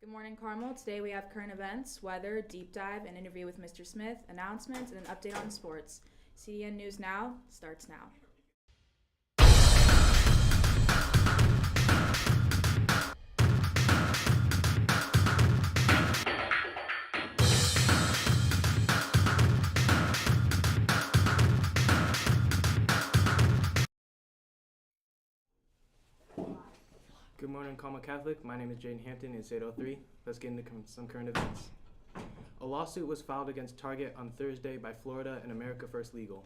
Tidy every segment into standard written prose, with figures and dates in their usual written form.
Good morning, Carmel. Today we have current events, weather, deep dive, an interview with Mr. Smith, announcements, and an update on sports. CDN News Now starts now. Good morning, Carmel Catholic. My name is Jaden Hampton. It's 8:03. Let's get into some current events. A lawsuit was filed against Target on Thursday by Florida and America First Legal.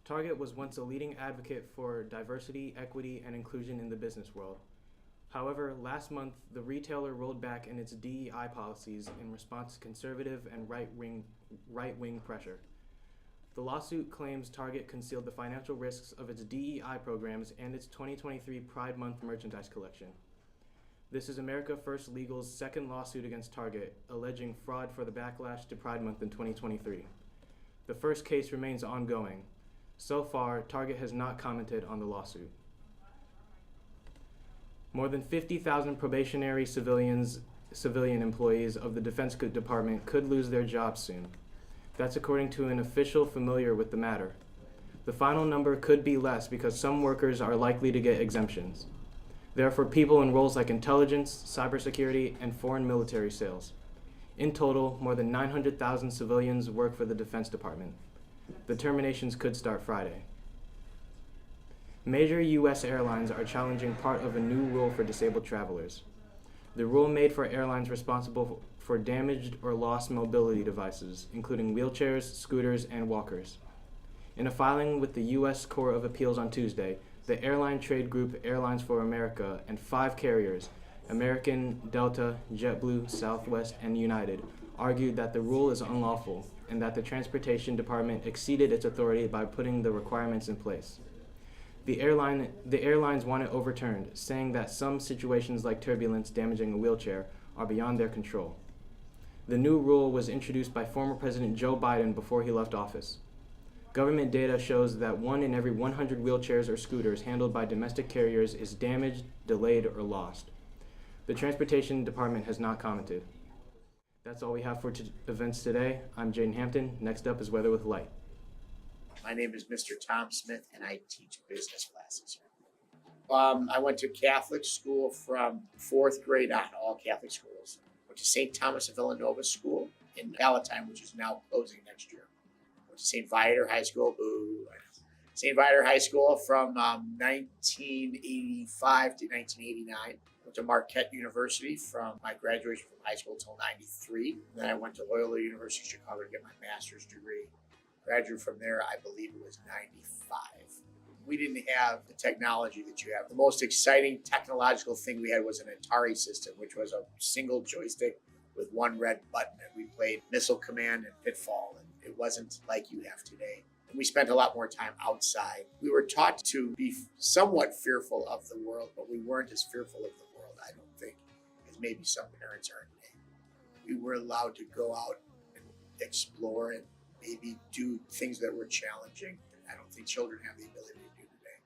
Target was once a leading advocate for diversity, equity, and inclusion in the business world. However, last month, the retailer rolled back in its DEI policies in response to conservative and right-wing pressure. The lawsuit claims Target concealed the financial risks of its DEI programs and its 2023 Pride Month merchandise collection. This is America First Legal's second lawsuit against Target, alleging fraud for the backlash to Pride Month in 2023. The first case remains ongoing. So far, Target has not commented on the lawsuit. More than 50,000 probationary civilian employees of the Defense Department could lose their jobs soon. That's according to an official familiar with the matter. The final number could be less because some workers are likely to get exemptions. They are for people in roles like intelligence, cybersecurity, and foreign military sales. In total, more than 900,000 civilians work for the Defense Department. The terminations could start Friday. Major U.S. airlines are challenging part of a new rule for disabled travelers. The rule made for airlines responsible for damaged or lost mobility devices, including wheelchairs, scooters, and walkers. In a filing with the U.S. Court of Appeals on Tuesday, the airline trade group Airlines for America and 5 carriers, American, Delta, JetBlue, Southwest, and United, argued that the rule is unlawful and that the Transportation Department exceeded its authority by putting the requirements in place. The airlines want it overturned, saying that some situations like turbulence damaging a wheelchair are beyond their control. The new rule was introduced by former President Joe Biden before he left office. Government data shows that 1 in every 100 wheelchairs or scooters handled by domestic carriers is damaged, delayed, or lost. The Transportation Department has not commented. That's all we have for events today. I'm Jaden Hampton. Next up is Weather with Light. My name is Mr. Tom Smith, and I teach business classes here. I went to Catholic school from 4th grade on, all Catholic schools. Went to St. Thomas of Villanova School in Palatine, which is now closing next year. Went to St. Viator High School, St. Viator High School from 1985 to 1989. Went to Marquette University from my graduation from high school until 93. Then I went to Loyola University of Chicago to get my master's degree. Graduated from there, I believe it was 95. We didn't have the technology that you have. The most exciting technological thing we had was an Atari system, which was a single joystick with one red button, and we played Missile Command and Pitfall, and it wasn't like you have today. And we spent a lot more time outside. We were taught to be somewhat fearful of the world, but we weren't as fearful of the world, I don't think, as maybe some parents are today. We were allowed to go out and explore and maybe do things that were challenging. I don't think children have the ability to do today.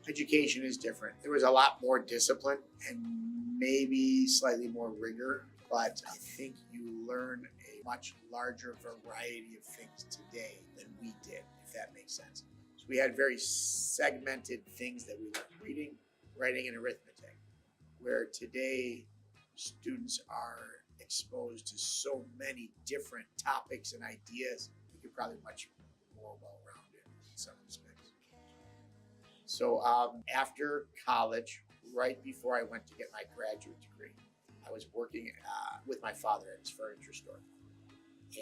Education is different. There was a lot more discipline and maybe slightly more rigor, but I think you learn a much larger variety of things today than we did, if that makes sense. So we had very segmented things that we learned: reading, writing, and arithmetic, where today students are exposed to so many different topics and ideas. You're probably much more well-rounded in some respects. So after college, right before I went to get my graduate degree, I was working with my father at his furniture store.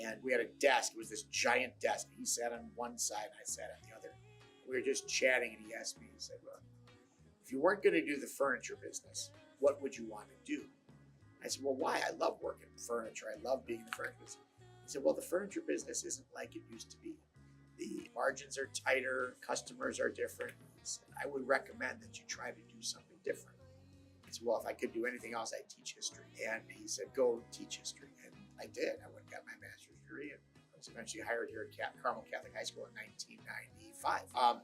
And we had a desk. It was this giant desk. He sat on one side and I sat on the other. We were just chatting and he asked me, he said, well, if you weren't going to do the furniture business, what would you want to do? I said, well, why? I love working furniture. I love being in the furniture business. He said, well, the furniture business isn't like it used to be. The margins are tighter, customers are different. He said, I would recommend that you try to do something different. I said, well, if I could do anything else, I'd teach history. And he said, go teach history. And I did. I went and got my master's degree and I was eventually hired here at Carmel Catholic High School in 1995.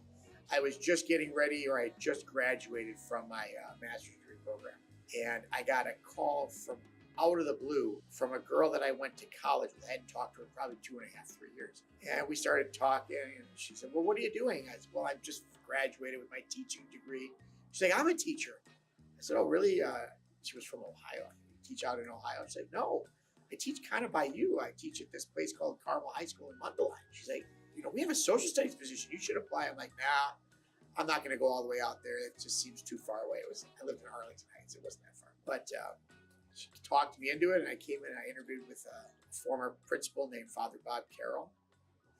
I was just getting ready, or I just graduated from my master's degree program. And I got a call from out of the blue from a girl that I went to college with. I hadn't talked to her in probably 2.5, 3 years. And we started talking, and she said, well, what are you doing? I said, well, I just graduated with my teaching degree. She's like, I'm a teacher. I said, oh, really? She was from Ohio. You teach out in Ohio? I said, no, I teach kind of by you. I teach at this place called Carmel High School in Mundelein. She's like, we have a social studies position. You should apply. I'm like, nah, I'm not going to go all the way out there. It just seems too far away. I lived in Arlington Heights. It wasn't that far. But she talked me into it, and I came in and I interviewed with a former principal named Father Bob Carroll,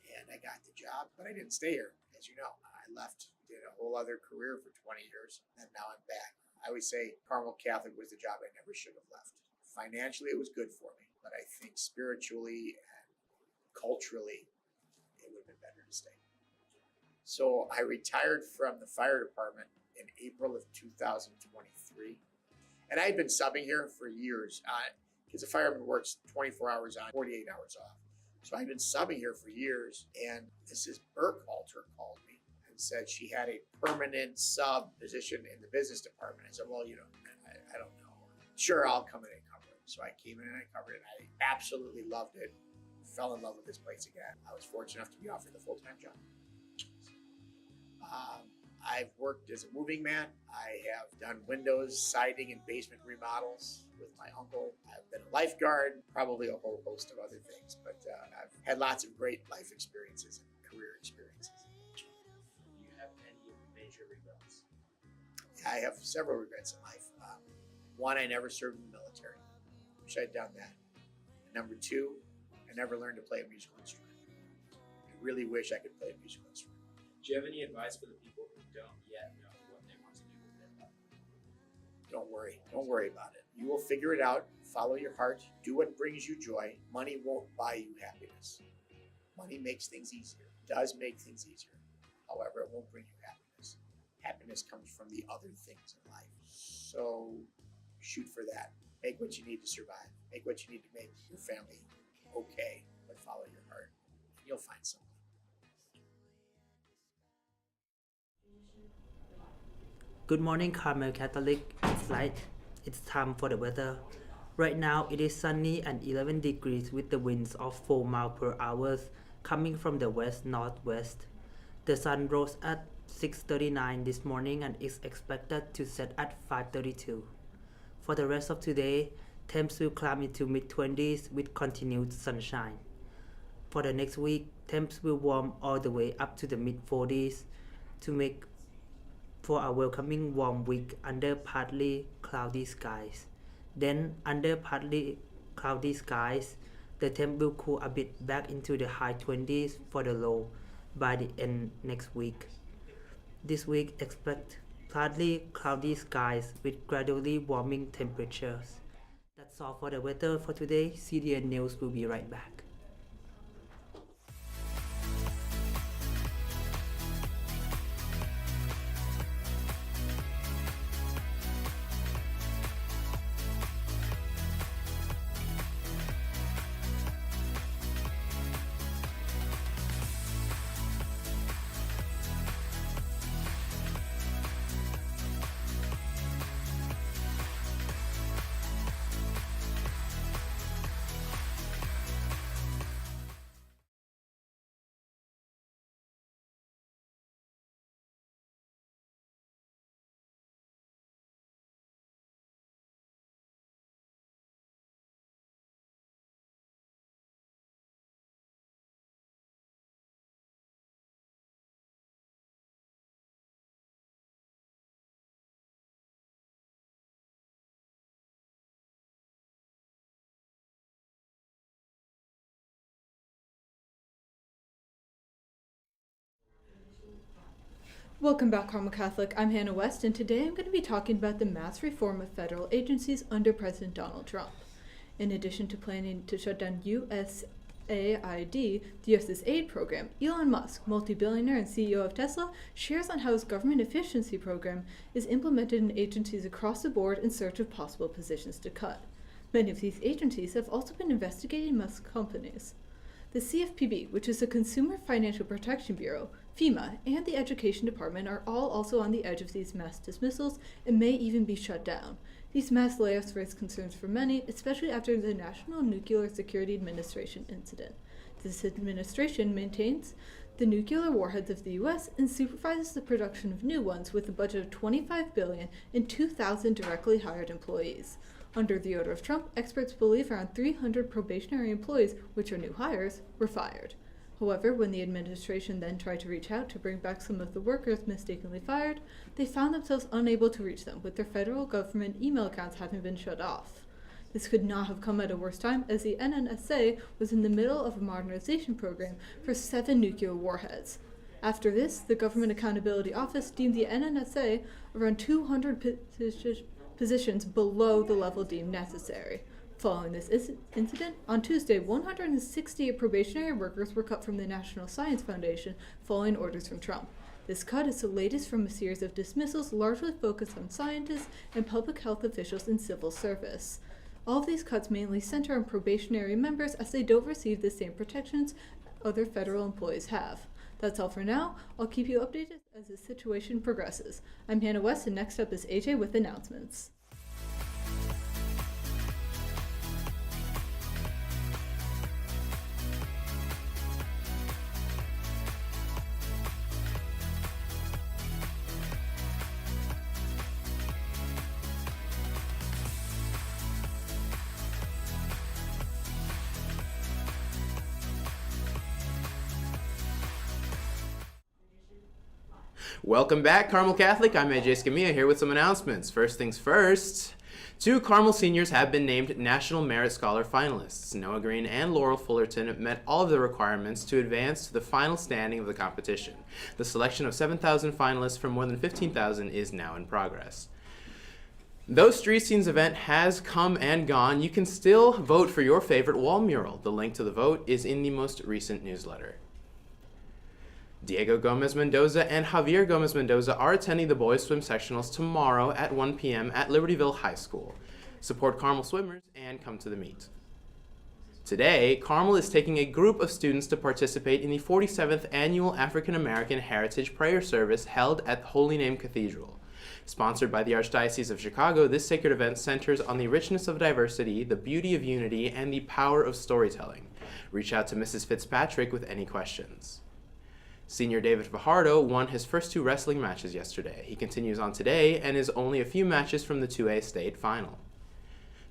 and I got the job, but I didn't stay here. As you know, I left, did a whole other career for 20 years, and now I'm back. I always say Carmel Catholic was the job I never should have left. Financially, it was good for me, but I think spiritually and culturally, it would have been better to stay. So I retired from the fire department in April of 2023. And I had been subbing here for years because a fireman works 24 hours on, 48 hours off. So I'd been subbing here for years. And Mrs. Burkhalter called me and said she had a permanent sub position in the business department. I said, well, I don't know. Sure, I'll come in and cover it. So I came in and I covered it. I absolutely loved it. Fell in love with this place again. I was fortunate enough to be offered the full-time job. I've worked as a moving man. I have done windows, siding, and basement remodels with my uncle. I've been a lifeguard, probably a whole host of other things, but I've had lots of great life experiences and career experiences. Do you have any major regrets? I have several regrets in life. One, I never served in the military. Wish I'd done that. And number two, I never learned to play a musical instrument. I really wish I could play a musical instrument. Do you have any advice for the people who don't yet know what they want to do with their life? Don't worry. Don't worry about it. You will figure it out. Follow your heart. Do what brings you joy. Money won't buy you happiness. Money makes things easier. Does make things easier. However, it won't bring you happiness. Happiness comes from the other things in life. So shoot for that. Make what you need to survive. Make what you need to make your family okay. But follow your heart. And you'll find something. Good morning, Carmel Catholic. It's time for the weather. Right now, it is sunny and 11 degrees with the winds of 4 miles per hour coming from the west-northwest. The sun rose at 6:39 this morning and is expected to set at 5:32. For the rest of today, temps will climb into mid-20s with continued sunshine. For the next week, temps will warm all the way up to the mid-40s to make for a welcoming warm week under partly cloudy skies. Then, under partly cloudy skies, the temp will cool a bit back into the high 20s for the low by the end next week. This week, expect partly cloudy skies with gradually warming temperatures. That's all for the weather for today. CDN News will be right back. Welcome back, Carmel Catholic. I'm Hannah West, and today I'm going to be talking about the mass reform of federal agencies under President Donald Trump. In addition to planning to shut down USAID, the US's aid program, Elon Musk, multi-billionaire and CEO of Tesla, shares on how his government efficiency program is implemented in agencies across the board in search of possible positions to cut. Many of these agencies have also been investigating Musk companies. The CFPB, which is the Consumer Financial Protection Bureau, FEMA and the Education Department are all also on the edge of these mass dismissals and may even be shut down. These mass layoffs raise concerns for many, especially after the National Nuclear Security Administration incident. This administration maintains the nuclear warheads of the U.S. and supervises the production of new ones with a budget of $25 billion and 2,000 directly hired employees. Under the order of Trump, experts believe around 300 probationary employees, which are new hires, were fired. However, when the administration then tried to reach out to bring back some of the workers mistakenly fired, they found themselves unable to reach them, with their federal government email accounts having been shut off. This could not have come at a worse time, as the NNSA was in the middle of a modernization program for 7 nuclear warheads. After this, the Government Accountability Office deemed the NNSA around 200 positions below the level deemed necessary. Following this incident, on Tuesday, 168 probationary workers were cut from the National Science Foundation following orders from Trump. This cut is the latest from a series of dismissals largely focused on scientists and public health officials in civil service. All of these cuts mainly center on probationary members as they don't receive the same protections other federal employees have. That's all for now. I'll keep you updated as the situation progresses. I'm Hannah West, and next up is AJ with announcements. Welcome back, Carmel Catholic. I'm AJ Scamilla here with some announcements. First things first, 2 Carmel seniors have been named National Merit Scholar finalists. Noah Green and Laurel Fullerton met all of the requirements to advance to the final standing of the competition. The selection of 7,000 finalists from more than 15,000 is now in progress. Though Street Scenes event has come and gone, you can still vote for your favorite wall mural. The link to the vote is in the most recent newsletter. Diego Gomez Mendoza and Javier Gomez Mendoza are attending the boys swim sectionals tomorrow at 1 p.m. at Libertyville High School. Support Carmel swimmers and come to the meet. Today, Carmel is taking a group of students to participate in the 47th Annual African American Heritage Prayer Service held at Holy Name Cathedral. Sponsored by the Archdiocese of Chicago, this sacred event centers on the richness of diversity, the beauty of unity, and the power of storytelling. Reach out to Mrs. Fitzpatrick with any questions. Senior David Fajardo won his first 2 wrestling matches yesterday. He continues on today and is only a few matches from the 2A state final.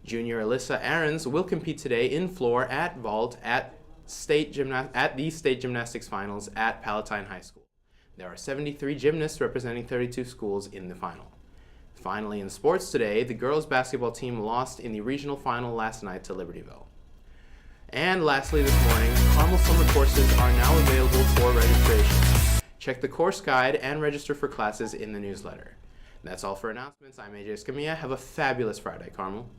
Junior Alyssa Aarons will compete today in floor at vault at the state gymnastics finals at Palatine High School. There are 73 gymnasts representing 32 schools in the final. Finally, in sports today, the girls basketball team lost in the regional final last night to Libertyville. And lastly this morning, Carmel summer courses are now available for registration. Check the course guide and register for classes in the newsletter. That's all for announcements. I'm AJ Scamilla. Have a fabulous Friday, Carmel.